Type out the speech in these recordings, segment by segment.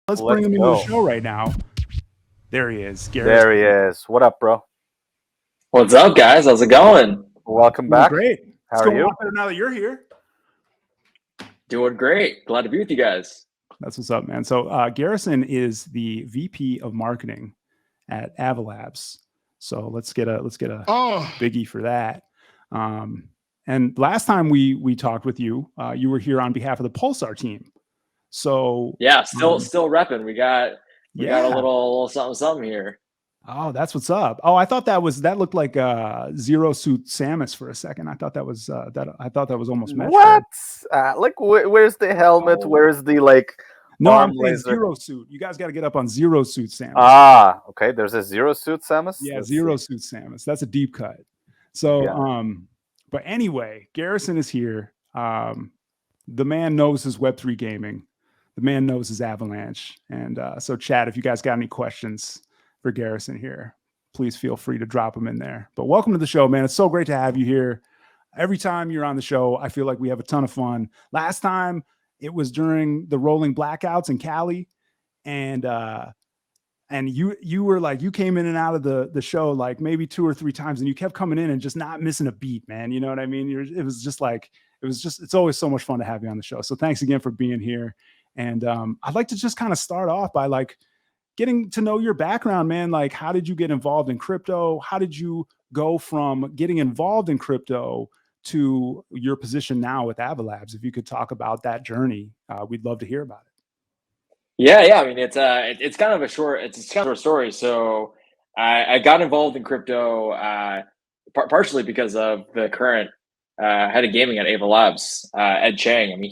Let's bring him into the show right now. There he is, Garrison. There he is. What up, bro? What's up, guys? How's it going? Welcome back. Great. How are you? Better now that you're here. Doing great. Glad to be with you guys. That's what's up, man. So Garrison is the VP of marketing at AvaLabs. So let's get a biggie for that. And last time we talked with you, you were here on behalf of the Pulsar team. So yeah, still repping. We got a little something here. Oh, that's what's up. Oh, I thought that looked like Zero Suit Samus for a second. I thought that was almost Metro. What? Where's the helmet? Oh. Where's the No, arm I'm saying laser? Zero Suit. You guys got to get up on Zero Suit Samus. Ah, okay. There's a Zero Suit Samus. Yeah, Zero Suit Samus. That's a deep cut. So, but anyway, Garrison is here. The man knows his Web3 gaming. The man knows his Avalanche. And so, Chad, if you guys got any questions for Garrison here, please feel free to drop them in there. But welcome to the show, man. It's so great to have you here. Every time you're on the show, I feel like we have a ton of fun. Last time it was during the rolling blackouts in Cali, and you were like, you came in and out of the show like maybe 2 or 3 times, and you kept coming in and just not missing a beat, man. You know what I mean? It's always so much fun to have you on the show. So thanks again for being here. And I'd like to just kind of start off by getting to know your background, man. Like, how did you get involved in crypto? How did you go from getting involved in crypto to your position now with AvaLabs? If you could talk about that journey, we'd love to hear about it. Yeah. I mean, it's kind of a short story. So I got involved in crypto partially because of the current head of gaming at AvaLabs, Ed Chang. I mean,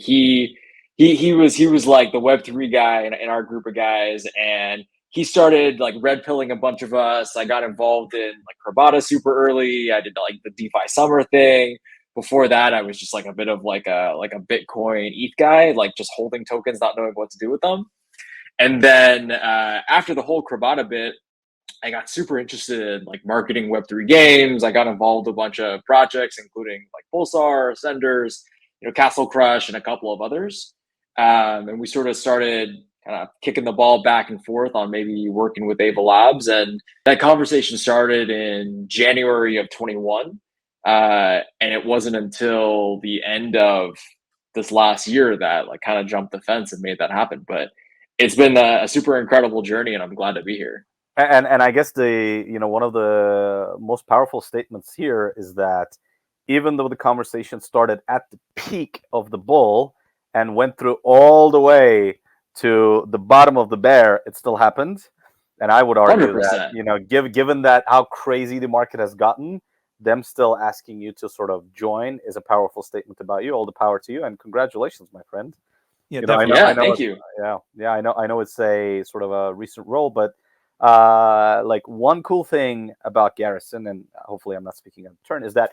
he was like the Web3 guy in our group of guys, and he started like red pilling a bunch of us. I got involved in like Crobata super early. I did like the DeFi summer thing. Before that, I was just like a bit of like a Bitcoin ETH guy, like just holding tokens, not knowing what to do with them. And then after the whole Crobata bit, I got super interested in like marketing Web3 games. I got involved in a bunch of projects, including like Pulsar, Senders, Castle Crush, and a couple of others. And we sort of started kind of kicking the ball back and forth on maybe working with AvaLabs. And that conversation started in January of 21. And it wasn't until the end of this last year that like kind of jumped the fence and made that happen. But it's been a super incredible journey, and I'm glad to be here. And I guess one of the most powerful statements here is that even though the conversation started at the peak of the bull and went through all the way to the bottom of the bear, it still happened. And I would argue 100%. that, given that how crazy the market has gotten, them still asking you to sort of join is a powerful statement about you. All the power to you, and congratulations, my friend. Yeah, I know thank you. Yeah, I know it's a sort of a recent role, but like one cool thing about Garrison, and hopefully I'm not speaking out of turn, is that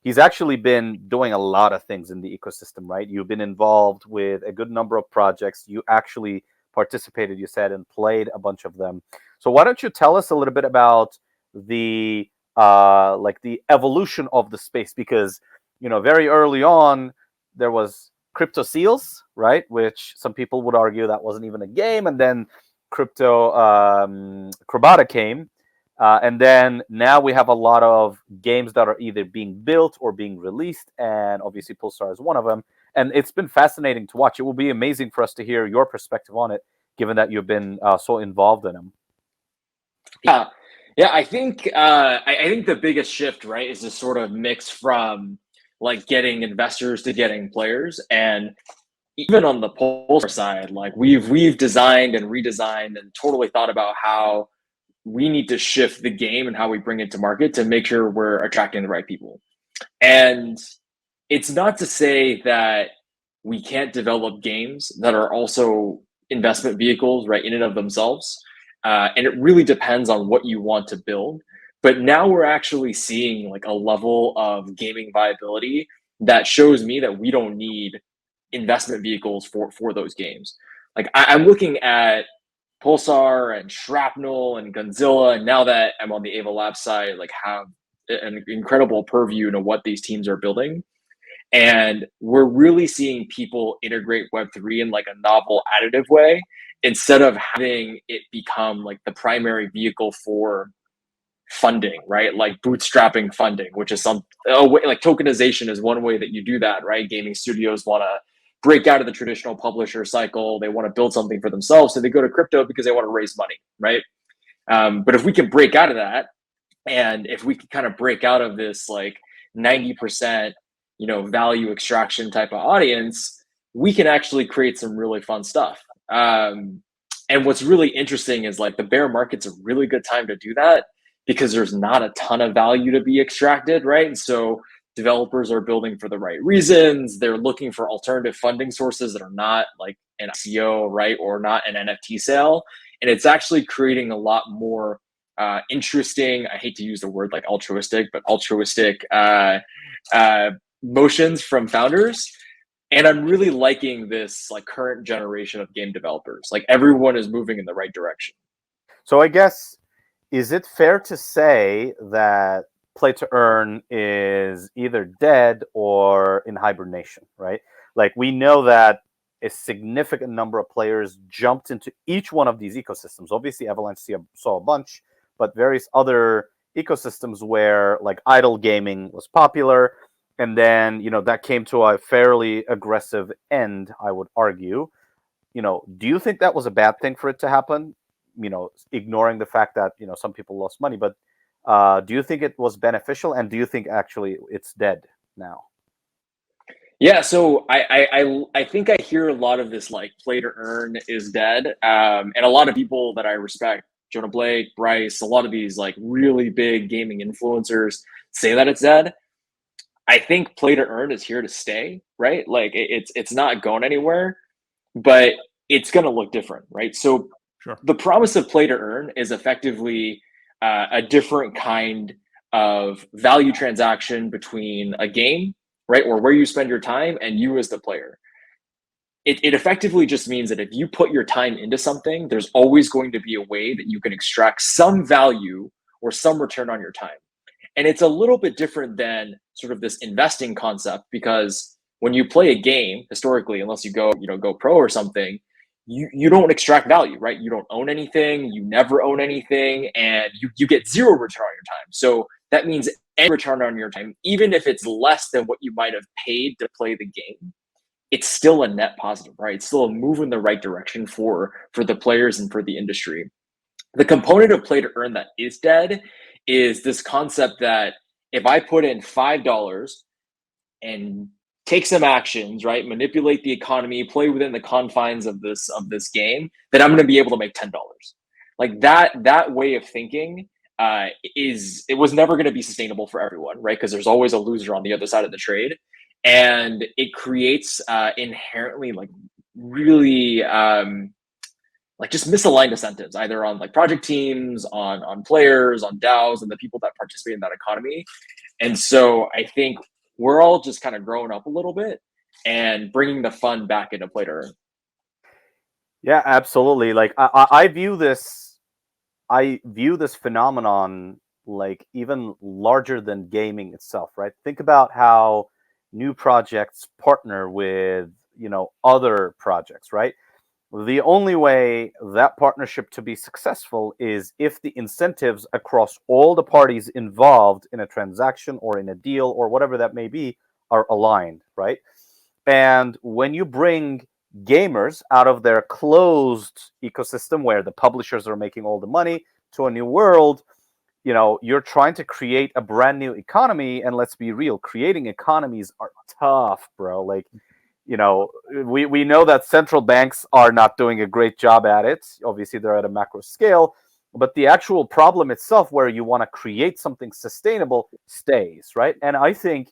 he's actually been doing a lot of things in the ecosystem, right? You've been involved with a good number of projects. You actually participated, you said, and played a bunch of them. So why don't you tell us a little bit about the the evolution of the space? Because very early on there was Crypto Seals, right? Which some people would argue that wasn't even a game, and then Crypto Crobata came. And then now we have a lot of games that are either being built or being released, and obviously Pulsar is one of them. And it's been fascinating to watch. It will be amazing for us to hear your perspective on it, given that you've been so involved in them. Yeah. I think the biggest shift, right, is this sort of mix from like getting investors to getting players. And even on the Pulsar side, like we've designed and redesigned and totally thought about how we need to shift the game and how we bring it to market to make sure we're attracting the right people. And it's not to say that we can't develop games that are also investment vehicles, right, in and of themselves. And it really depends on what you want to build. But now we're actually seeing like a level of gaming viability that shows me that we don't need investment vehicles for those games. Like I'm looking at Pulsar and Shrapnel and Gunzilla, and now that I'm on the AvaLabs side, like have an incredible purview into what these teams are building. And we're really seeing people integrate Web3 in like a novel additive way, instead of having it become like the primary vehicle for funding, right? Like bootstrapping funding, which is like tokenization is one way that you do that, right? Gaming studios want to break out of the traditional publisher cycle. They want to build something for themselves. So they go to crypto because they want to raise money, right? But if we can break out of that, and if we can kind of break out of this like 90%, value extraction type of audience, we can actually create some really fun stuff. And what's really interesting is like the bear market's a really good time to do that, because there's not a ton of value to be extracted, right? And so developers are building for the right reasons. They're looking for alternative funding sources that are not like an ICO, right? Or not an NFT sale. And it's actually creating a lot more interesting, I hate to use the word like altruistic, but altruistic motions from founders. And I'm really liking this like current generation of game developers. Like everyone is moving in the right direction. So I guess, is it fair to say that play to earn is either dead or in hibernation, right? Like we know that a significant number of players jumped into each one of these ecosystems. Obviously, Avalanche saw a bunch, but various other ecosystems where like idle gaming was popular. And then, that came to a fairly aggressive end, I would argue. Do you think that was a bad thing for it to happen? Ignoring the fact that, some people lost money, but do you think it was beneficial? And do you think actually it's dead now? Yeah, so I think I hear a lot of this like play to earn is dead, and a lot of people that I respect, Jonah Blake, Bryce, a lot of these like really big gaming influencers say that it's dead. I think play to earn is here to stay, right? Like it's not going anywhere, but it's going to look different, right? So Sure. The promise of play to earn is effectively a different kind of value transaction between a game, right, or where you spend your time, and you as the player. It effectively just means that if you put your time into something, there's always going to be a way that you can extract some value or some return on your time. And it's a little bit different than sort of this investing concept, because when you play a game, historically, unless you go pro or something, you don't extract value, right? You don't own anything, you never own anything, and you get zero return on your time. So that means any return on your time, even if it's less than what you might have paid to play the game, it's still a net positive, right? It's still a move in the right direction for the players and for the industry. The component of play to earn that is dead is this concept that if I put in $5 and take some actions, right, manipulate the economy, play within the confines of this game, then I'm going to be able to make $10. Like that way of thinking it was never going to be sustainable for everyone, right? Because there's always a loser on the other side of the trade, and it creates inherently like really like just misaligned incentives, either on like project teams, on players, on DAOs, and the people that participate in that economy. And so I think we're all just kind of growing up a little bit and bringing the fun back into play to earn. Yeah, absolutely. Like I view this phenomenon like even larger than gaming itself, right? Think about how new projects partner with, other projects, right? The only way that partnership to be successful is if the incentives across all the parties involved in a transaction or in a deal or whatever that may be are aligned, right? And when you bring gamers out of their closed ecosystem where the publishers are making all the money to a new world, you're trying to create a brand new economy. And let's be real, creating economies are tough, bro. Like, we know that central banks are not doing a great job at it. Obviously, they're at a macro scale, but the actual problem itself, where you want to create something sustainable, stays, right? And I think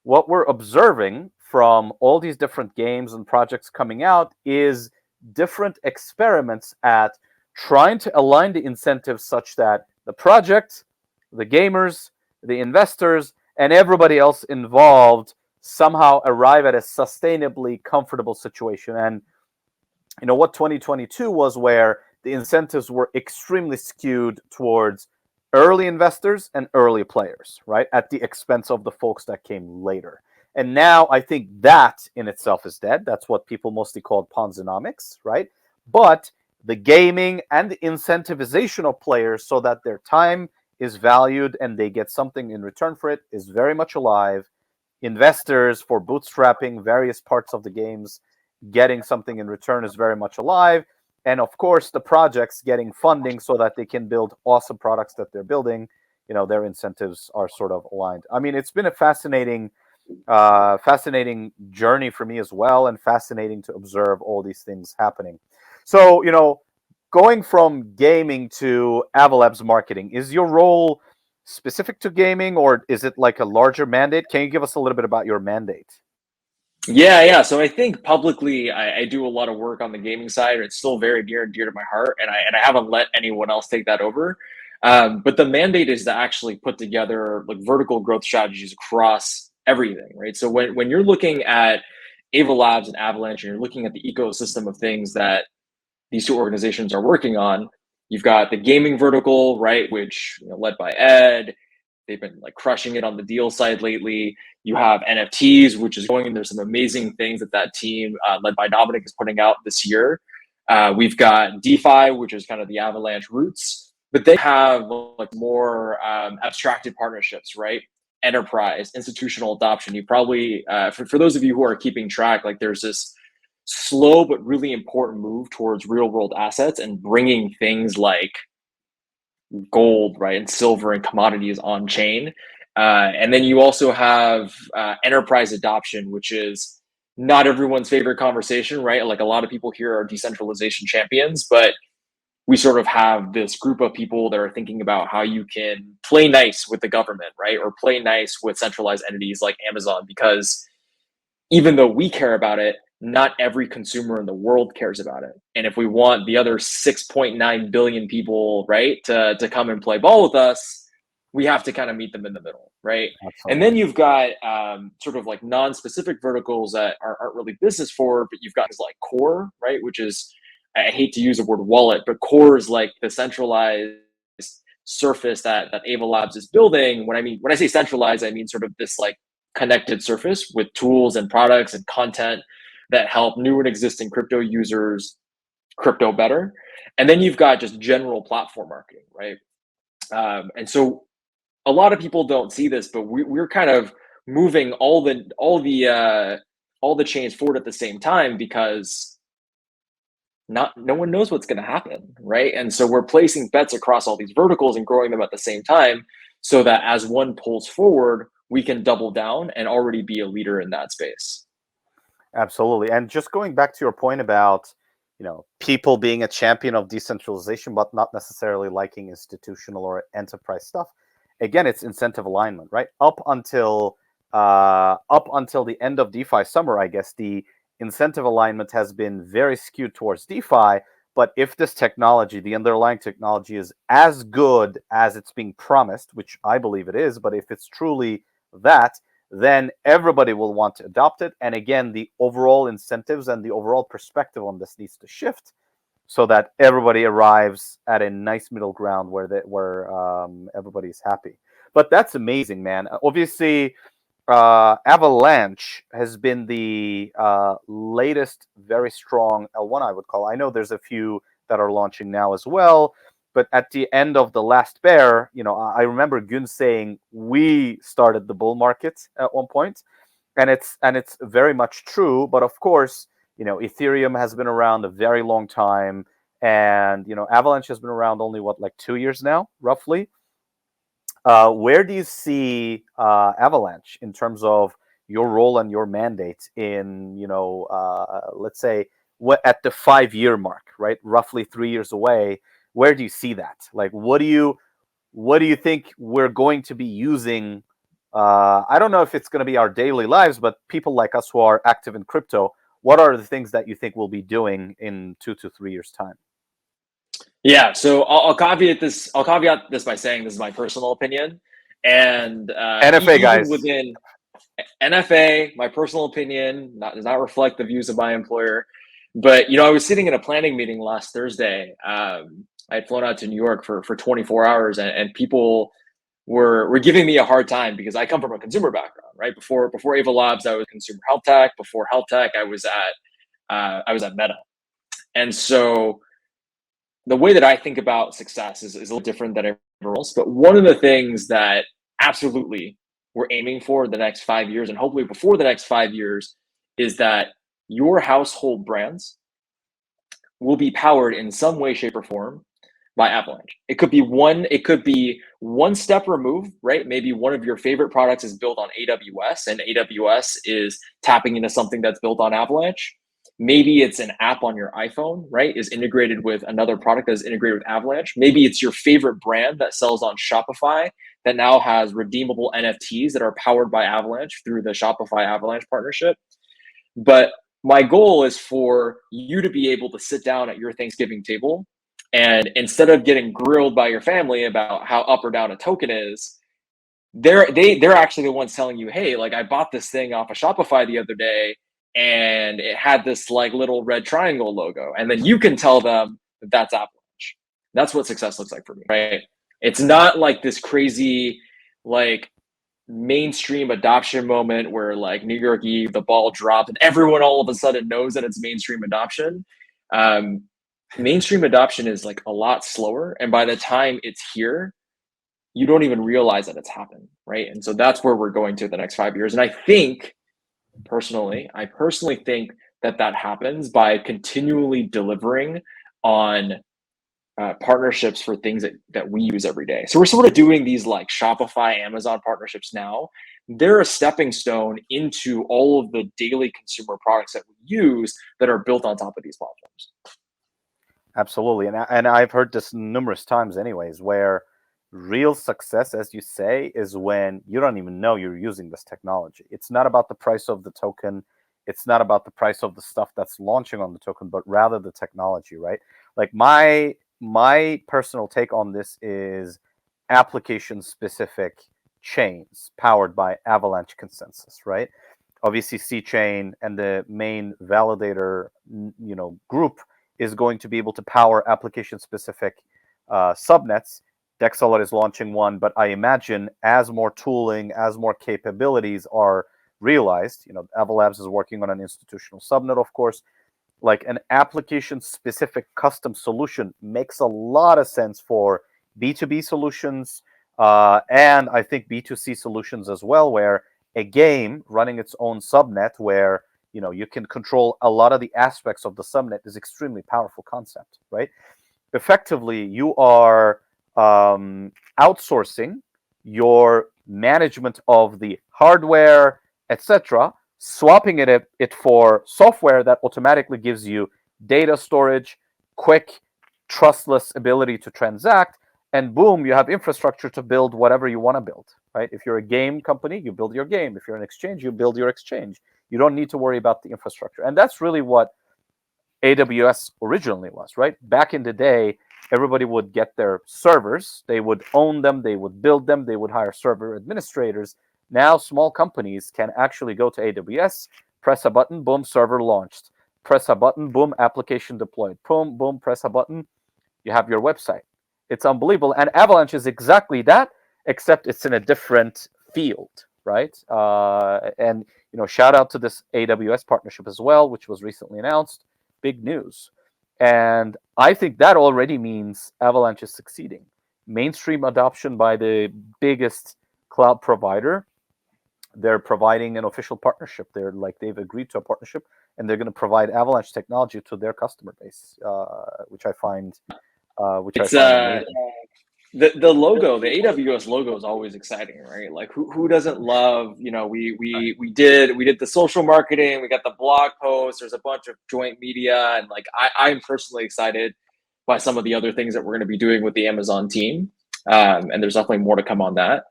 what we're observing from all these different games and projects coming out is different experiments at trying to align the incentives such that the project, the gamers, the investors, and everybody else involved somehow arrive at a sustainably comfortable situation. And what 2022 was, where the incentives were extremely skewed towards early investors and early players, right, at the expense of the folks that came later. And now I think that in itself is dead. That's what people mostly call Ponzonomics, right? But the gaming and the incentivization of players so that their time is valued and they get something in return for it is very much alive. Investors for bootstrapping various parts of the games getting something in return is very much alive. And of course, the projects getting funding so that they can build awesome products that they're building, their incentives are sort of aligned. I mean, it's been a fascinating journey for me as well, and fascinating to observe all these things happening. So, going from gaming to AvaLabs marketing, is your role specific to gaming, or is it like a larger mandate? Can you give us a little bit about your mandate? Yeah. So I think publicly, I do a lot of work on the gaming side. It's still very near and dear to my heart, and I haven't let anyone else take that over. But the mandate is to actually put together like vertical growth strategies across everything, right? So when you're looking at AvaLabs and Avalanche, and you're looking at the ecosystem of things that these two organizations are working on, you've got the gaming vertical, right, which led by Ed. They've been like crushing it on the deal side lately. You have NFTs, which is going. There's some amazing things that team led by Dominic is putting out this year. We've got DeFi, which is kind of the Avalanche roots, but they have like more abstracted partnerships, right? Enterprise, institutional adoption. You probably, for those of you who are keeping track, like there's this slow but really important move towards real world assets and bringing things like gold, right, and silver and commodities on chain. And then you also have enterprise adoption, which is not everyone's favorite conversation, right? Like a lot of people here are decentralization champions, but we sort of have this group of people that are thinking about how you can play nice with the government, right? Or play nice with centralized entities like Amazon, because even though we care about it, not every consumer in the world cares about it. And if we want the other 6.9 billion people, right, to come and play ball with us, we have to kind of meet them in the middle, right? Absolutely. And then you've got sort of like non-specific verticals that aren't really business forward, but you've got things like core, right, which is, I hate to use the word wallet, but core is like the centralized surface that AvaLabs is building. When I say centralized, I mean sort of this like connected surface with tools and products and content that help new and existing crypto users crypto better. And then you've got just general platform marketing, right? And so a lot of people don't see this, but we're kind of moving all the chains forward at the same time, because no one knows what's going to happen, right? And so we're placing bets across all these verticals and growing them at the same time, so that as one pulls forward, we can double down and already be a leader in that space. Absolutely. And just going back to your point about, people being a champion of decentralization, but not necessarily liking institutional or enterprise stuff. Again, it's incentive alignment, right? Up until the end of DeFi summer, I guess the incentive alignment has been very skewed towards DeFi. But if this technology, the underlying technology, is as good as it's being promised, which I believe it is, but if it's truly that, then everybody will want to adopt it. And again, the overall incentives and the overall perspective on this needs to shift, so that everybody arrives at a nice middle ground where everybody's happy. But that's amazing, man. Obviously, Avalanche has been the latest very strong L1, I would call. I know there's a few that are launching now as well. But at the end of the last bear, I remember Gun saying we started the bull market at one point, and it's very much true. But of course, Ethereum has been around a very long time, and Avalanche has been around only like 2 years now, roughly. Where do you see Avalanche in terms of your role and your mandate in, let's say, at the 5-year mark, right? Roughly 3 years away. Where do you see that? Like, what do you think we're going to be using? I don't know if it's going to be our daily lives, but people like us who are active in crypto, what are the things that you think we'll be doing in 2 to 3 years' time? Yeah, so I'll caveat this. I'll caveat this by saying this is my personal opinion, and NFA guys, within NFA, my personal opinion does not reflect the views of my employer. But I was sitting in a planning meeting last Thursday. I had flown out to New York for 24 hours, and people were giving me a hard time because I come from a consumer background, right? Before AvaLabs, I was consumer health tech. Before health tech, I was at Meta. And so the way that I think about success is a little different than everyone else. But one of the things that absolutely we're aiming for the next 5 years, and hopefully before the next 5 years, is that your household brands will be powered in some way, shape, or form by Avalanche. It could be one step removed, right? Maybe one of your favorite products is built on AWS, and AWS is tapping into something that's built on Avalanche. Maybe it's an app on your iPhone, right? Is integrated with another product that is integrated with Avalanche. Maybe it's your favorite brand that sells on Shopify that now has redeemable NFTs that are powered by Avalanche through the Shopify Avalanche partnership. But my goal is for you to be able to sit down at your Thanksgiving table, and instead of getting grilled by your family about how up or down a token is, they're actually the ones telling you, hey, like I bought this thing off of Shopify the other day and it had this like little red triangle logo. And then you can tell them that that's Avalanche. That's what success looks like for me, right? It's not like this crazy like mainstream adoption moment where like New York Eve, the ball dropped and everyone all of a sudden knows that it's mainstream adoption. Mainstream adoption is like a lot slower. And by the time it's here, you don't even realize that it's happened, right? And so that's where we're going to the next 5 years. And I personally think that happens by continually delivering on partnerships for things that we use every day. So we're sort of doing these like Shopify, Amazon partnerships now. They're a stepping stone into all of the daily consumer products that we use that are built on top of these platforms. Absolutely. And I've heard this numerous times anyways, where real success, as you say, is when you don't even know you're using this technology. It's not about the price of the token. It's not about the price of the stuff that's launching on the token, but rather the technology, right? Like my personal take on this is application-specific chains powered by Avalanche consensus, right? Obviously, C-chain and the main validator, group is going to be able to power application-specific subnets. Dexalar is launching one, but I imagine as more tooling, as more capabilities are realized, AvaLabs is working on an institutional subnet, of course. Like an application-specific custom solution makes a lot of sense for B2B solutions, and I think B2C solutions as well, where a game running its own subnet where you can control a lot of the aspects of the subnet is extremely powerful concept, right? Effectively, you are outsourcing your management of the hardware, etc., swapping it for software that automatically gives you data storage, quick, trustless ability to transact, and boom, you have infrastructure to build whatever you want to build, right? If you're a game company, you build your game. If you're an exchange, you build your exchange. You don't need to worry about the infrastructure. And that's really what AWS originally was, right? Back in the day, everybody would get their servers. They would own them. They would build them. They would hire server administrators. Now, small companies can actually go to AWS, press a button, boom, server launched. Press a button, boom, application deployed. Boom, boom, press a button, you have your website. It's unbelievable. And Avalanche is exactly that, except it's in a different field, right? And shout out to this AWS partnership as well, which was recently announced. Big news. And I think that already means Avalanche is succeeding. Mainstream adoption by the biggest cloud provider. They're providing an official partnership. They've agreed to a partnership, and they're going to provide Avalanche technology to their customer base, which I find amazing. The logo, the AWS logo is always exciting, right? Like who doesn't love, we did the social marketing, we got the blog posts, there's a bunch of joint media, and like I'm personally excited by some of the other things that we're going to be doing with the Amazon team. And there's definitely more to come on that.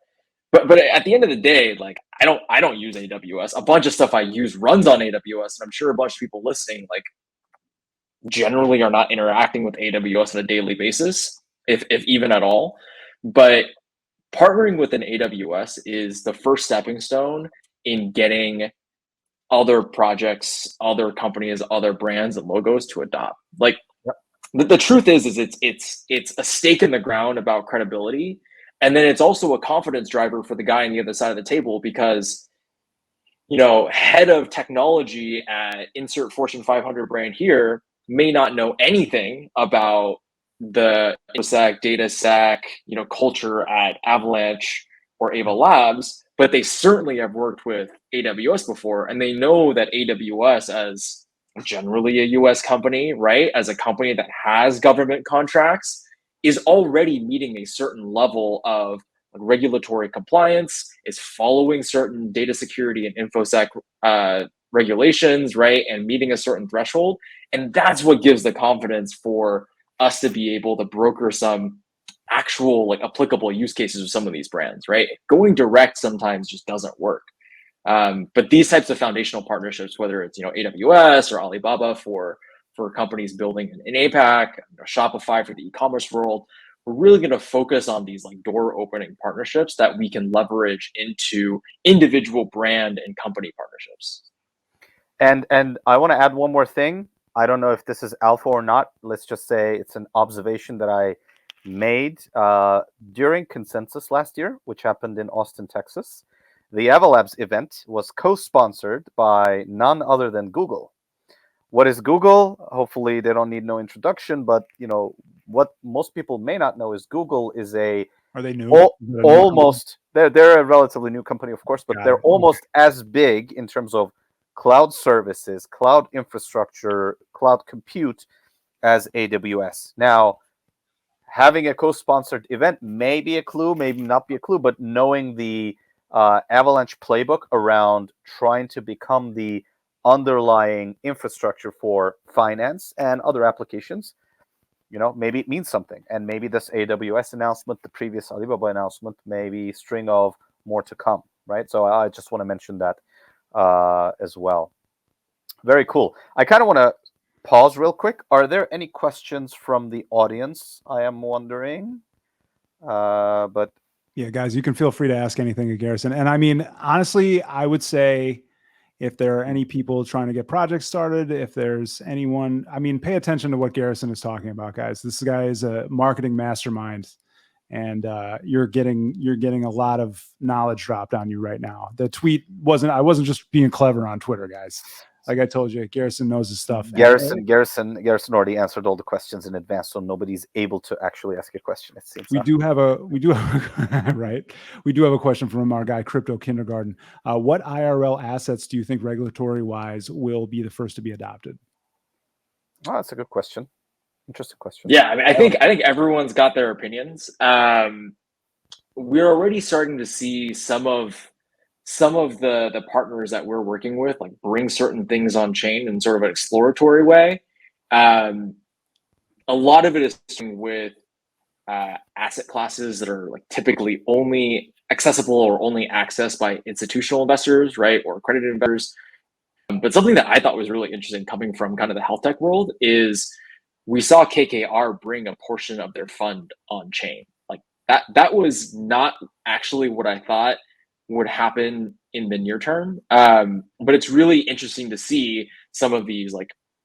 But at the end of the day, like I don't use AWS. A bunch of stuff I use runs on AWS, and I'm sure a bunch of people listening like generally are not interacting with AWS on a daily basis, if even at all. But partnering with an AWS is the first stepping stone in getting other projects, other companies, other brands and logos to adopt. Like the truth is it's a stake in the ground about credibility. And then it's also a confidence driver for the guy on the other side of the table because, head of technology at insert Fortune 500 brand here may not know anything about the InfoSec, DataSec, culture at Avalanche or AvaLabs, but they certainly have worked with AWS before, and they know that AWS, as generally a US company, right, as a company that has government contracts, is already meeting a certain level of regulatory compliance, is following certain data security and InfoSec regulations, right, and meeting a certain threshold. And that's what gives the confidence for us to be able to broker some actual applicable use cases with some of these brands, right? Going direct sometimes just doesn't work. But these types of foundational partnerships, whether it's AWS or Alibaba for companies building in APAC, Shopify for the e-commerce world, we're really going to focus on these door opening partnerships that we can leverage into individual brand and company partnerships. And I want to add one more thing. I don't know if this is alpha or not. Let's just say it's an observation that I made during Consensus last year, which happened in Austin, Texas. The AvaLabs event was co-sponsored by none other than Google. What is Google? Hopefully they don't need no introduction, but what most people may not know is Google is a Are they new? almost they're a relatively new company, of course, but they're almost as big in terms of cloud services, cloud infrastructure, cloud compute as AWS. Now, having a co-sponsored event may be a clue, maybe not be a clue, but knowing the Avalanche playbook around trying to become the underlying infrastructure for finance and other applications, maybe it means something. And maybe this AWS announcement, the previous Alibaba announcement, maybe string of more to come, right? So I just want to mention that as well. Very cool. I kind of want to pause real quick. Are there any questions from the audience? I am wondering. But yeah, guys, you can feel free to ask anything at Garrison. And I mean, honestly, I would say if there are any people trying to get projects started, if there's anyone, I mean, pay attention to what Garrison is talking about, guys. This guy is a marketing mastermind, and you're getting a lot of knowledge dropped on you right now. The tweet I wasn't just being clever on Twitter, guys. Like I told you, Garrison knows his stuff. Garrison already answered all the questions in advance, so nobody's able to actually ask a question. It seems we do have a right. We do have a question from our guy Crypto Kindergarten. What IRL assets do you think regulatory wise will be the first to be adopted? Oh, that's a good question. Interesting question. Yeah, I mean, I think everyone's got their opinions. We're already starting to see some of the partners that we're working with bring certain things on chain in sort of an exploratory way. A lot of it is with asset classes that are typically only accessible or only accessed by institutional investors, right, or accredited investors. But something that I thought was really interesting coming from kind of the health tech world is we saw KKR bring a portion of their fund on chain. That was not actually what I thought would happen in the near term. But it's really interesting to see some of these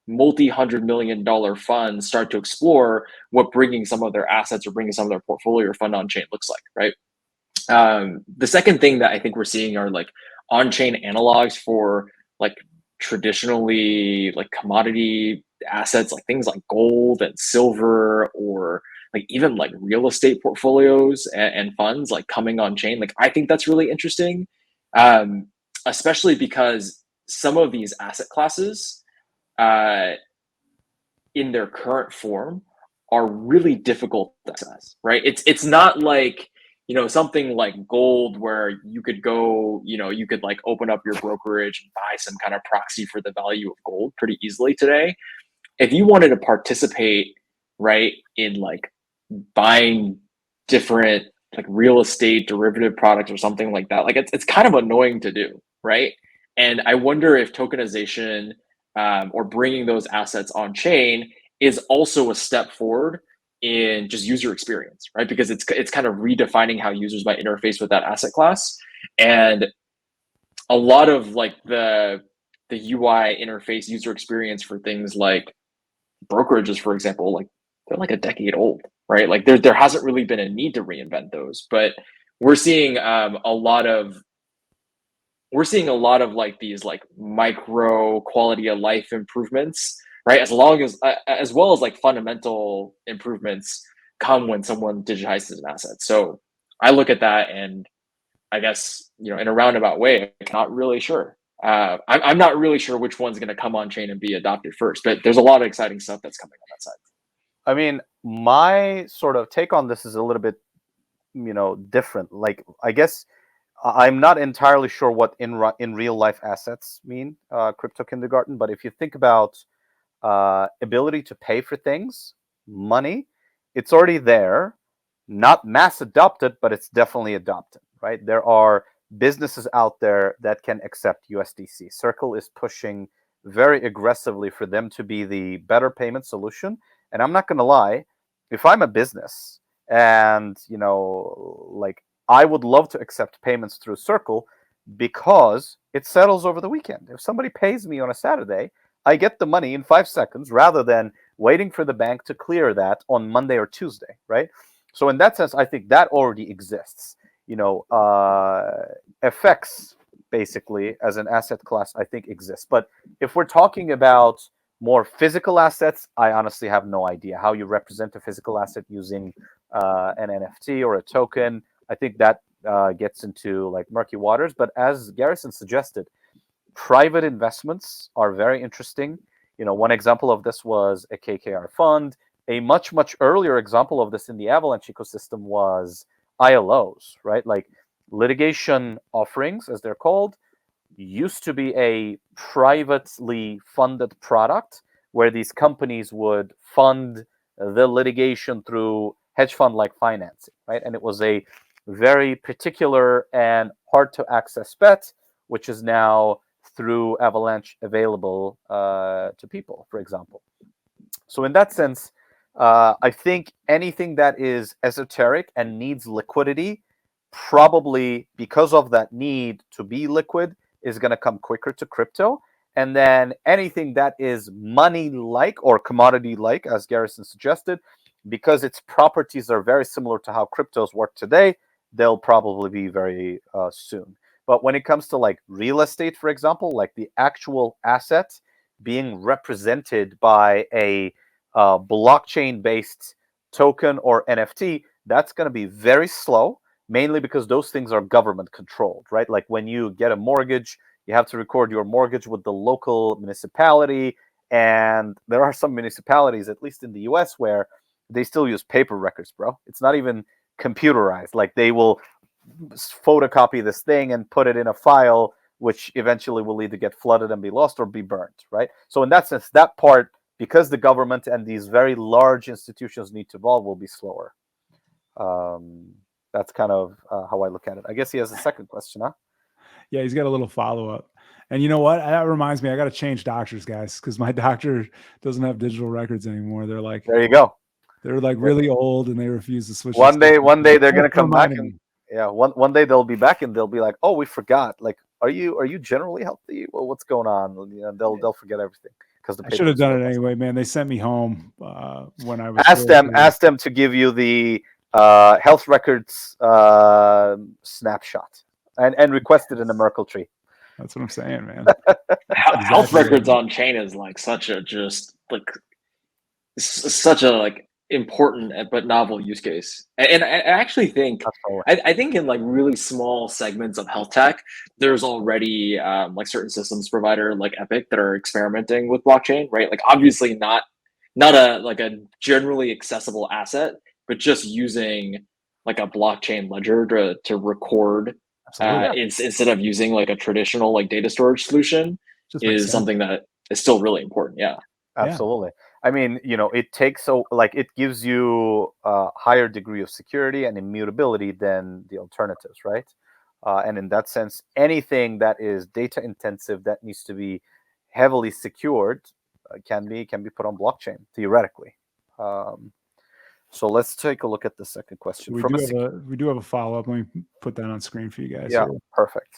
multi-$100 million funds start to explore what bringing some of their assets or bringing some of their portfolio or fund on chain looks like, right? The second thing that I think we're seeing are on-chain analogs for traditionally commodity assets, things like gold and silver, or even real estate portfolios and funds coming on chain. I think that's really interesting, especially because some of these asset classes in their current form are really difficult to access, right? It's not something like gold where you could go, you could open up your brokerage and buy some kind of proxy for the value of gold pretty easily today. If you wanted to participate, right, in buying different real estate derivative products or something like that, it's kind of annoying to do, right? And I wonder if tokenization or bringing those assets on chain is also a step forward in just user experience, right? Because it's kind of redefining how users might interface with that asset class. And a lot of the UI interface user experience for things like brokerages, for example, they're like a decade old, right? Like there hasn't really been a need to reinvent those, but we're seeing a lot of like these like micro quality of life improvements, right? As well as like fundamental improvements come when someone digitizes an asset. So I look at that, and I guess, in a roundabout way, I'm not really sure. I'm not really sure which one's going to come on chain and be adopted first, but there's a lot of exciting stuff that's coming on that side. I mean, my sort of take on this is a little bit, different. Like, I guess I'm not entirely sure what in real life assets mean, crypto kindergarten. But if you think about ability to pay for things, money, it's already there, not mass adopted, but it's definitely adopted, right? There are businesses out there that can accept USDC. Circle is pushing very aggressively for them to be the better payment solution. And I'm not going to lie, if I'm a business and, like, I would love to accept payments through Circle because it settles over the weekend. If somebody pays me on a Saturday, I get the money in 5 seconds rather than waiting for the bank to clear that on Monday or Tuesday, right? So in that sense, I think that already exists. FX basically as an asset class, I think exists. But if we're talking about more physical assets, I honestly have no idea how you represent a physical asset using an NFT or a token. I think that gets into like murky waters. But as Garrison suggested, private investments are very interesting. One example of this was a KKR fund. A much, much earlier example of this in the Avalanche ecosystem was ILOs, right? Like litigation offerings, as they're called, used to be a privately funded product where these companies would fund the litigation through hedge fund-like financing, right? And it was a very particular and hard to access bet, which is now through Avalanche available to people, for example. So in that sense, I think anything that is esoteric and needs liquidity, probably because of that need to be liquid, is going to come quicker to crypto. And then anything that is money-like or commodity-like, as Garrison suggested, because its properties are very similar to how cryptos work today, they'll probably be very soon. But when it comes to like real estate, for example, like the actual asset being represented by a blockchain-based token or NFT, that's going to be very slow, mainly because those things are government controlled, right? Like when you get a mortgage, you have to record your mortgage with the local municipality. And there are some municipalities, at least in the US, where they still use paper records, bro. It's not even computerized. Like they will photocopy this thing and put it in a file, which eventually will either get flooded and be lost or be burnt, right? So in that sense, that part, because the government and these very large institutions need to evolve, will be slower. That's kind of how I look at it. I guess he has a second question, huh? Yeah, he's got a little follow-up. And you know what? That reminds me, I got to change doctors, guys, because my doctor doesn't have digital records anymore. They're like, there you go. They're like really old, and they refuse to switch. One day they're gonna come back, and one day they'll be back, and they'll be like, "Oh, we forgot. Like, are you generally healthy? Well, what's going on?" They'll forget everything because I should have done it anyway, man. They sent me home when I was asked them to give you the health records snapshot and requested in the Merkle tree. That's what I'm saying, man. Health records on chain is like such a important but novel use case. And I actually think I think in like really small segments of health tech, there's already like certain systems provider like Epic that are experimenting with blockchain, right? Like obviously not a generally accessible asset, but just using like a blockchain ledger to record instead of using like a traditional like data storage solution is something that is still really important. Yeah. Absolutely. I mean, it takes it gives you a higher degree of security and immutability than the alternatives, right? And in that sense, anything that is data intensive that needs to be heavily secured can be put on blockchain theoretically. So let's take a look at the second question. We do have a follow-up. Let me put that on screen for you guys. Yeah, perfect.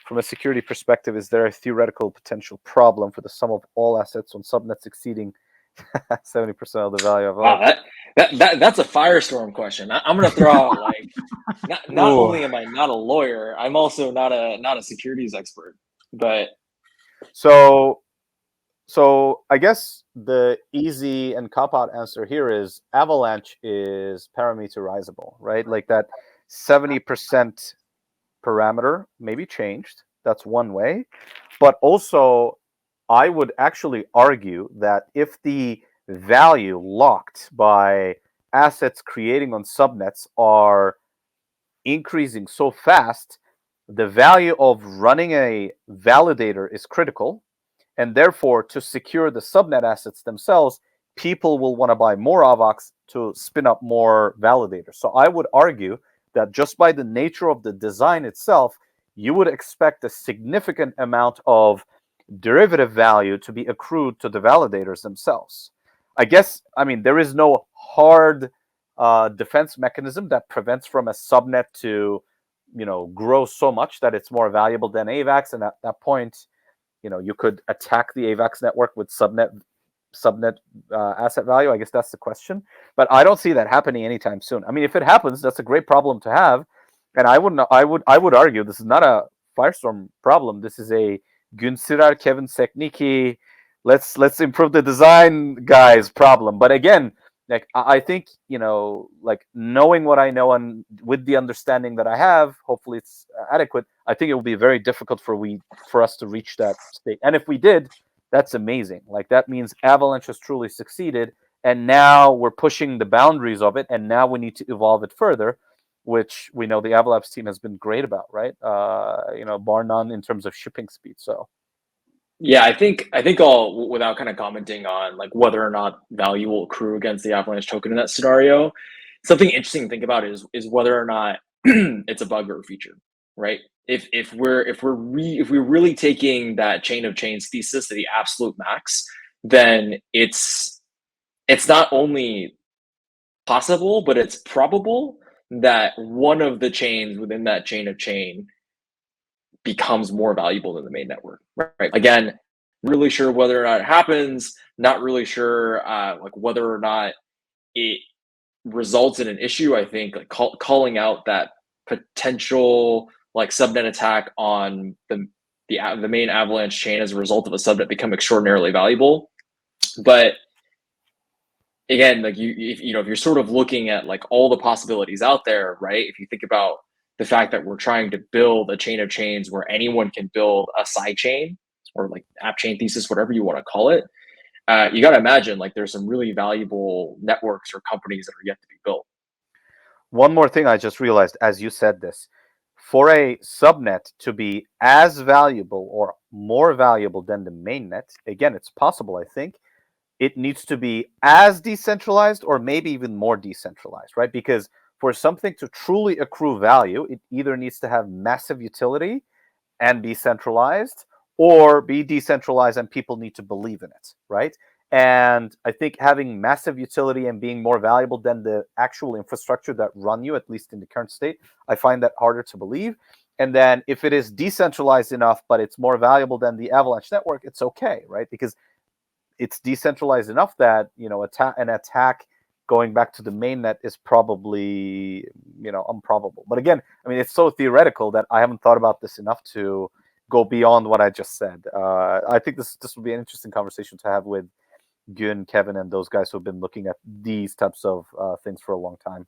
From a security perspective, is there a theoretical potential problem for the sum of all assets on subnets exceeding 70% of the value of Wow, that's a firestorm question. I'm gonna throw out like not Ooh. only am I not a lawyer, I'm also not a securities expert. But So I guess the easy and cop-out answer here is Avalanche is parameterizable, right? Like that 70% parameter may be changed. That's one way. But also, I would actually argue that if the value locked by assets creating on subnets are increasing so fast, the value of running a validator is critical. And therefore, to secure the subnet assets themselves, people will want to buy more AVAX to spin up more validators. So I would argue that just by the nature of the design itself, you would expect a significant amount of derivative value to be accrued to the validators themselves. I guess, I mean, there is no hard defense mechanism that prevents from a subnet to, grow so much that it's more valuable than AVAX. And at that point, you could attack the AVAX network with subnet asset value. I guess that's the question. But I don't see that happening anytime soon. I mean, if it happens, that's a great problem to have. And I would argue this is not a Firestorm problem. This is a Günsirer Kevin Seknicki, let's improve the design guys problem. But again, like I think, like knowing what I know and with the understanding that I have, hopefully it's adequate. I think it will be very difficult for us to reach that state. And if we did, that's amazing. Like that means Avalanche has truly succeeded, and now we're pushing the boundaries of it, and now we need to evolve it further, which we know the AvaLabs team has been great about, right? Bar none in terms of shipping speed. So yeah, I think I'll, without kind of commenting on like whether or not value will accrue against the Avalanche token in that scenario, something interesting to think about is whether or not it's a bug or a feature, right? If we're really taking that chain of chains thesis to the absolute max, then it's not only possible, but it's probable that one of the chains within that chain of chain becomes more valuable than the main network, right? Again, really sure whether or not it happens, not really sure like whether or not it results in an issue. I think like calling out that potential like subnet attack on the main Avalanche chain as a result of a subnet become extraordinarily valuable. But again, like if you're sort of looking at like all the possibilities out there, right? If you think about the fact that we're trying to build a chain of chains where anyone can build a side chain or like app chain thesis, whatever you want to call it, you got to imagine like there's some really valuable networks or companies that are yet to be built. one more thing I just realized as you said this, for a subnet to be as valuable or more valuable than the mainnet, again, it's possible, I think, it needs to be as decentralized or maybe even more decentralized, right? Because for something to truly accrue value, it either needs to have massive utility and be centralized, or be decentralized and people need to believe in it, right? And I think having massive utility and being more valuable than the actual infrastructure that run you, at least in the current state, I find that harder to believe. And then if it is decentralized enough, but it's more valuable than the Avalanche network, it's okay, right? Because it's decentralized enough that, an attack going back to the mainnet is probably, improbable. But again, I mean, it's so theoretical that I haven't thought about this enough to go beyond what I just said. I think this will be an interesting conversation to have with Gün, Kevin, and those guys who have been looking at these types of things for a long time.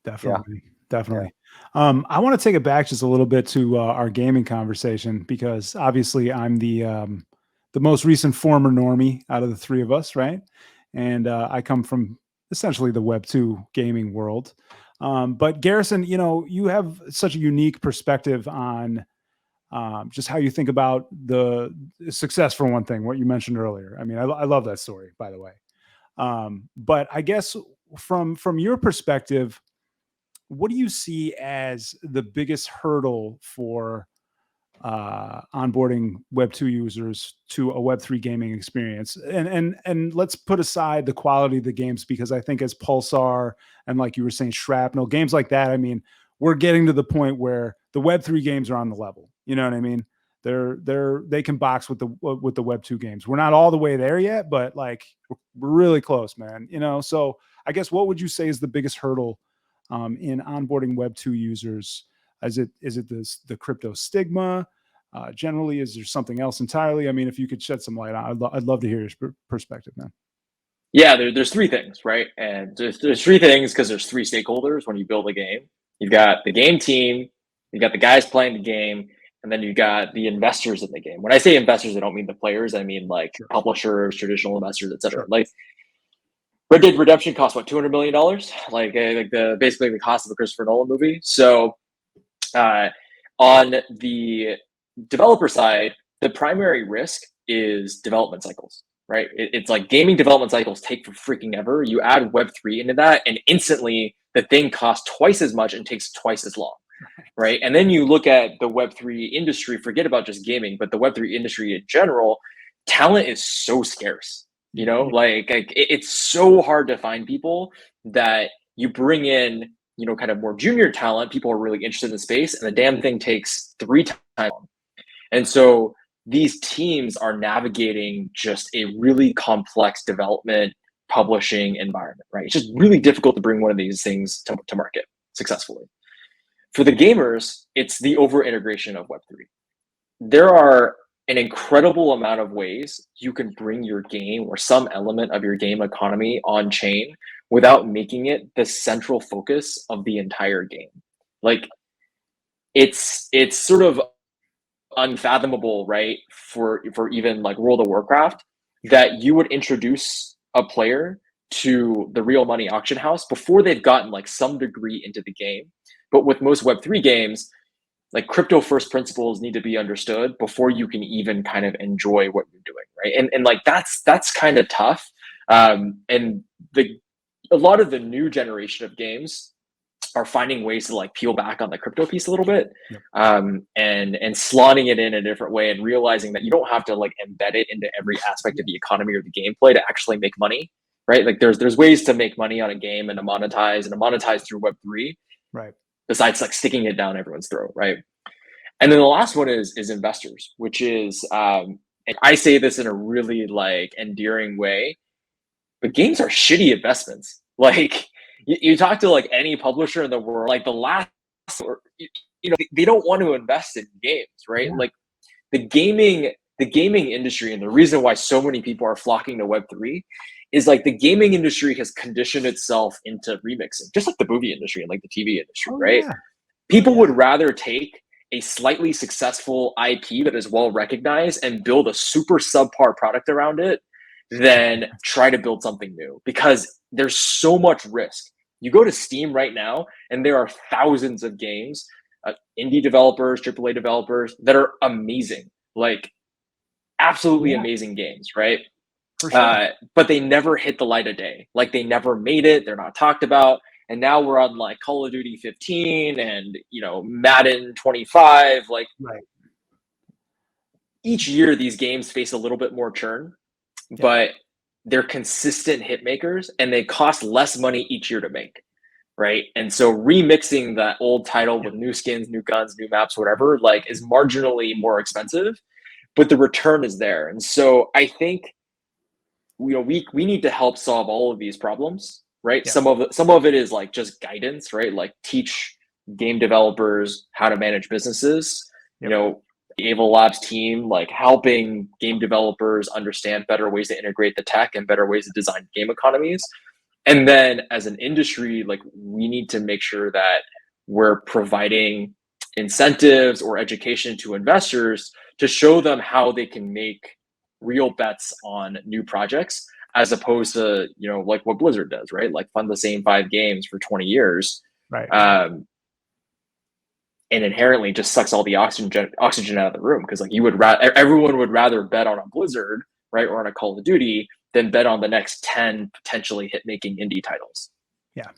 Definitely. I want to take it back just a little bit to our gaming conversation, because obviously I'm the most recent former normie out of the three of us, right? And I come from essentially the Web2 gaming world. But Garrison, you have such a unique perspective on just how you think about the success, for one thing, what you mentioned earlier. I mean, I love that story, by the way. But I guess from your perspective, what do you see as the biggest hurdle for onboarding Web2 users to a Web3 gaming experience? And let's put aside the quality of the games, because I think as Pulsar and, like you were saying, Shrapnel, games like that, I mean, we're getting to the point where the Web3 games are on the level. You know what I mean? they can box with the Web 2 games. We're not all the way there yet, but like we're really close, man. You know, so I guess what would you say is the biggest hurdle in onboarding Web 2 users? Is it the crypto stigma? Generally, is there something else entirely? I mean, if you could shed some light on, I'd love to hear your perspective, man. Yeah, there's three things, right? And there's three things because there's three stakeholders when you build a game. You've got the game team, you got the guys playing the game, and then you got the investors in the game. When I say investors, I don't mean the players. I mean like publishers, traditional investors, etc. Like Red Dead Redemption cost what, $200 million? Like basically the cost of a Christopher Nolan movie. So on the developer side, the primary risk is development cycles, right? It's like gaming development cycles take for freaking ever. You add Web3 into that, and instantly the thing costs twice as much and takes twice as long, right? And then you look at the Web3 industry, forget about just gaming, but the Web3 industry in general, talent is so scarce. You know, like it's so hard to find people that you bring in, you know, kind of more junior talent. People are really interested in the space, and the damn thing takes 3 times. And so these teams are navigating just a really complex development publishing environment, right? It's just really difficult to bring one of these things to market successfully. For the gamers, it's the over integration of Web3. There are an incredible amount of ways you can bring your game or some element of your game economy on chain without making it the central focus of the entire game. Like it's sort of unfathomable, right? For even like World of Warcraft, that you would introduce a player to the real money auction house before they've gotten like some degree into the game. But with most Web3 games, like crypto first principles need to be understood before you can even kind of enjoy what you're doing, right? And like that's kind of tough. And a lot of the new generation of games are finding ways to like peel back on the crypto piece a little bit, and slotting it in a different way and realizing that you don't have to like embed it into every aspect of the economy or the gameplay to actually make money, right? Like there's ways to make money on a game and to monetize through Web3, right? Besides like sticking it down everyone's throat, right? And then the last one is investors, which is, and I say this in a really like endearing way, but games are shitty investments. Like you talk to like any publisher in the world, like the last, or, you know, they don't want to invest in games, right? Yeah. Like the gaming industry, and the reason why so many people are flocking to Web3 is like the gaming industry has conditioned itself into remixing, just like the movie industry and like the TV industry, right? Yeah. People would rather take a slightly successful IP that is well recognized and build a super subpar product around it than try to build something new, because there's so much risk. You go to Steam right now and there are thousands of games, indie developers, AAA developers that are amazing, like absolutely amazing games, right? Sure. But they never hit the light of day. Like they never made it. They're not talked about. And now we're on like Call of Duty 15 and, you know, Madden 25. Like each year these games face a little bit more churn, but they're consistent hit makers and they cost less money each year to make, right? And so remixing that old title with new skins, new guns, new maps, whatever, like is marginally more expensive, but the return is there. And so I think, you know, we need to help solve all of these problems, right? Some of it is like just guidance, right? Like teach game developers how to manage businesses. You know, the AvaLabs team, like helping game developers understand better ways to integrate the tech and better ways to design game economies. And then as an industry, like we need to make sure that we're providing incentives or education to investors to show them how they can make real bets on new projects, as opposed to, you know, like what Blizzard does, right? Like fund the same 5 games for 20 years. Right. And inherently just sucks all the oxygen out of the room, because like everyone would rather bet on a Blizzard, right, or on a Call of Duty than bet on the next 10 potentially hit-making indie titles. Yeah.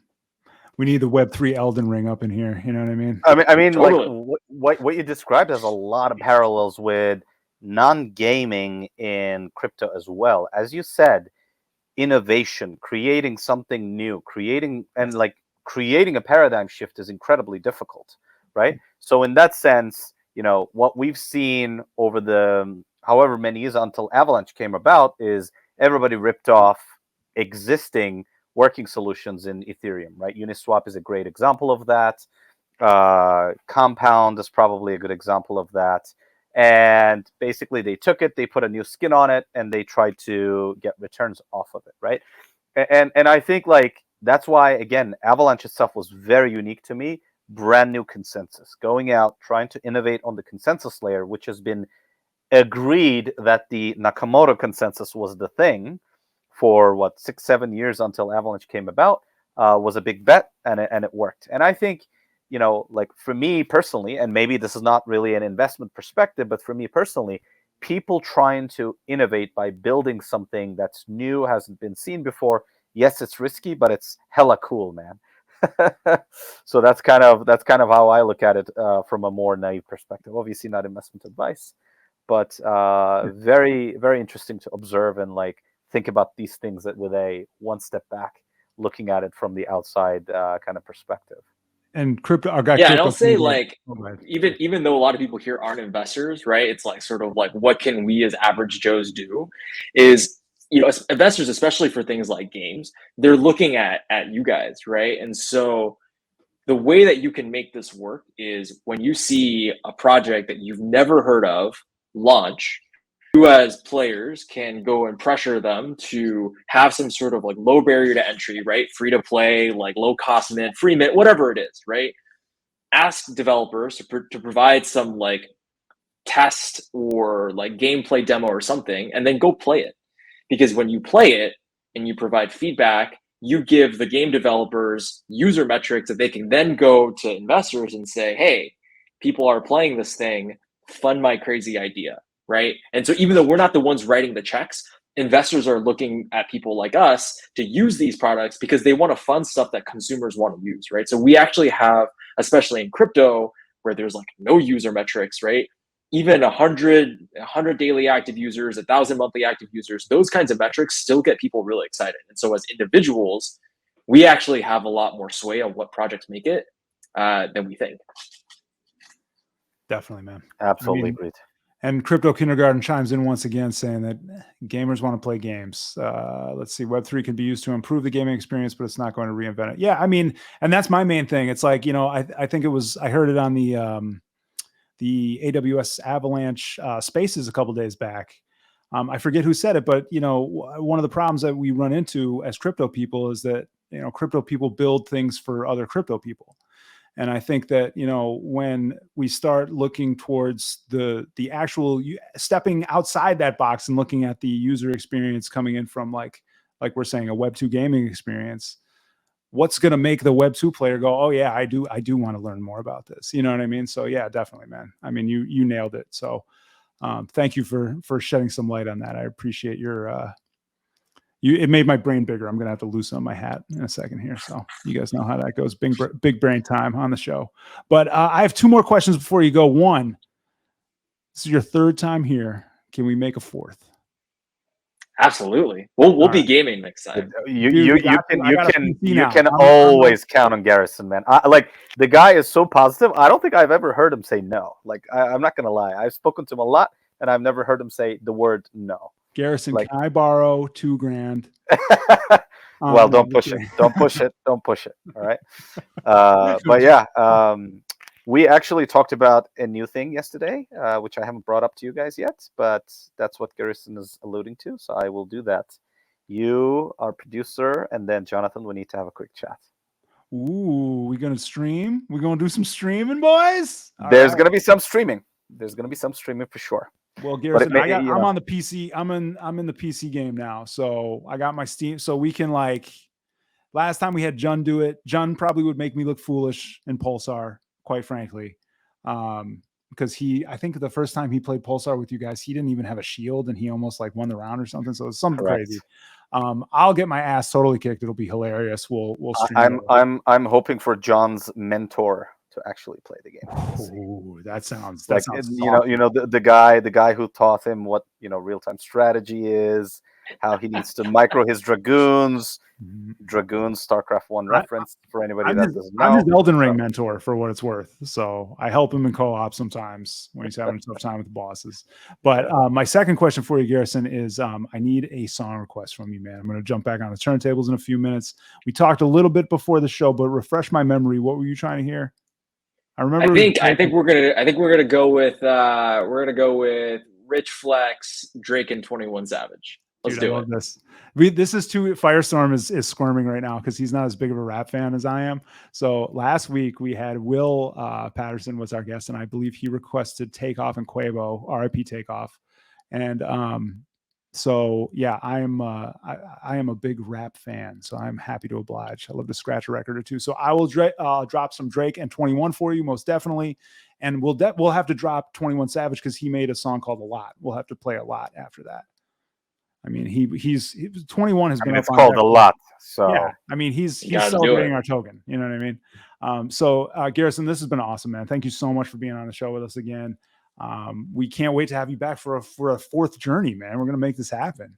We need the Web3 Elden Ring up in here. You know what I mean? I mean, totally. Like what you described has a lot of parallels with non-gaming in crypto as well. As you said, innovation, creating something new, creating a paradigm shift is incredibly difficult, right? So in that sense, what we've seen over the however many years until Avalanche came about is everybody ripped off existing working solutions in Ethereum, right? Uniswap is a great example of that. Compound is probably a good example of that. And basically they took it, they put a new skin on it, and they tried to get returns off of it, right? And I think like that's why, again, Avalanche itself was very unique to me. Brand new consensus, going out, trying to innovate on the consensus layer, which has been agreed that the Nakamoto consensus was the thing for 6-7 years until Avalanche came about, was a big bet, and it worked. And I think, like for me personally, and maybe this is not really an investment perspective, but for me personally, people trying to innovate by building something that's new, hasn't been seen before. Yes, it's risky, but it's hella cool, man. So that's kind of how I look at it from a more naive perspective. Obviously, not investment advice, but very, very interesting to observe and like think about these things that with a one step back, looking at it from the outside kind of perspective. And crypto, and I'll say like even though a lot of people here aren't investors, right? It's like sort of like what can we as average Joes do? Is investors, especially for things like games, they're looking at you guys, right? And so the way that you can make this work is when you see a project that you've never heard of launch, you as players can go and pressure them to have some sort of like low barrier to entry, right? Free to play, like low cost mint, free mint, whatever it is, right? Ask developers to provide some like test or like gameplay demo or something, and then go play it. Because when you play it and you provide feedback, you give the game developers user metrics that they can then go to investors and say, hey, people are playing this thing, fund my crazy idea, right? And so even though we're not the ones writing the checks, investors are looking at people like us to use these products because they want to fund stuff that consumers want to use, right? So we actually have, especially in crypto, where there's like no user metrics, right? Even 100 daily active users, 1,000 monthly active users, those kinds of metrics still get people really excited. And so as individuals, we actually have a lot more sway on what projects make it than we think. Definitely, man. Absolutely agreed. And Crypto Kindergarten chimes in once again saying that gamers want to play games. Let's see, Web3 can be used to improve the gaming experience, but it's not going to reinvent it. Yeah, I mean, and that's my main thing. It's like, I think I heard it on the AWS Avalanche Spaces a couple days back. I forget who said it, but one of the problems that we run into as crypto people is that crypto people build things for other crypto people, and I think that when we start looking towards the actual stepping outside that box and looking at the user experience coming in from like we're saying a Web2 gaming experience, what's going to make the Web2 player go, oh yeah, I do want to learn more about this. You know what I mean? So yeah, definitely, man. I mean, you nailed it. So thank you for shedding some light on that. I appreciate your, it made my brain bigger. I'm going to have to loosen up my hat in a second here. So you guys know how that goes. Big brain time on the show. But I have two more questions before you go. One, this is your third time here. Can we make a fourth? Absolutely. We'll be gaming next time. You can always count on Garrison, man. Like the guy is so positive. I don't think I've ever heard him say no. Like I'm not gonna lie. I've spoken to him a lot, and I've never heard him say the word no. Garrison, can I borrow $2,000? Well, don't push it. Don't push it. Don't push it. All right. But yeah, we actually talked about a new thing yesterday, which I haven't brought up to you guys yet, but that's what Garrison is alluding to. So I will do that. You, our producer, and then Jonathan, we need to have a quick chat. Ooh, we gonna stream? We gonna do some streaming, boys? There's gonna be some streaming. There's gonna be some streaming for sure. Well, Garrison, I'm on the PC. I'm in the PC game now, so I got my Steam. So we can last time we had Jun do it. Jun probably would make me look foolish in Pulsar, quite frankly, because I think the first time he played Pulsar with you guys, he didn't even have a shield, and he almost won the round or something. So it's something crazy. I'll get my ass totally kicked. It'll be hilarious. We'll stream. I'm hoping for John's mentor to actually play the game. Ooh, that sounds the guy who taught him what real-time strategy is, how he needs to micro his dragoons. Mhm. Dragoons, StarCraft 1 reference for anybody I'm that his, doesn't I'm know. his Elden Ring mentor for what it's worth. So I help him in co-op sometimes when he's having a tough time with the bosses. But my second question for you, Garrison, is I need a song request from you, man. I'm going to jump back on the turntables in a few minutes. We talked a little bit before the show, but refresh my memory. What were you trying to hear? I remember. I think we're gonna go with Rich Flex, Drake, and 21 Savage. Let's Dude, do I it. love this. This is too. Firestorm is squirming right now because he's not as big of a rap fan as I am. So last week we had Will Patterson was our guest, and I believe he requested Takeoff and Quavo, R.I.P. Takeoff, and so yeah, I am a big rap fan, so I'm happy to oblige. I love to scratch a record or two, so I will drop some Drake and 21 for you, most definitely, and we'll have to drop 21 Savage because he made a song called A Lot. We'll have to play A Lot after that. I mean, he's 21 has been. It's called A Lot, so yeah. I mean, he's celebrating our token. You know what I mean? So Garrison, this has been awesome, man. Thank you so much for being on the show with us again. We can't wait to have you back for a fourth journey, man. We're gonna make this happen.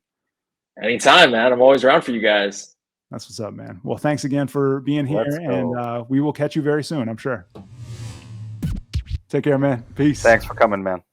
Anytime, man. I'm always around for you guys. That's what's up, man. Well, thanks again for being here, and we will catch you very soon, I'm sure. Take care, man. Peace. Thanks for coming, man.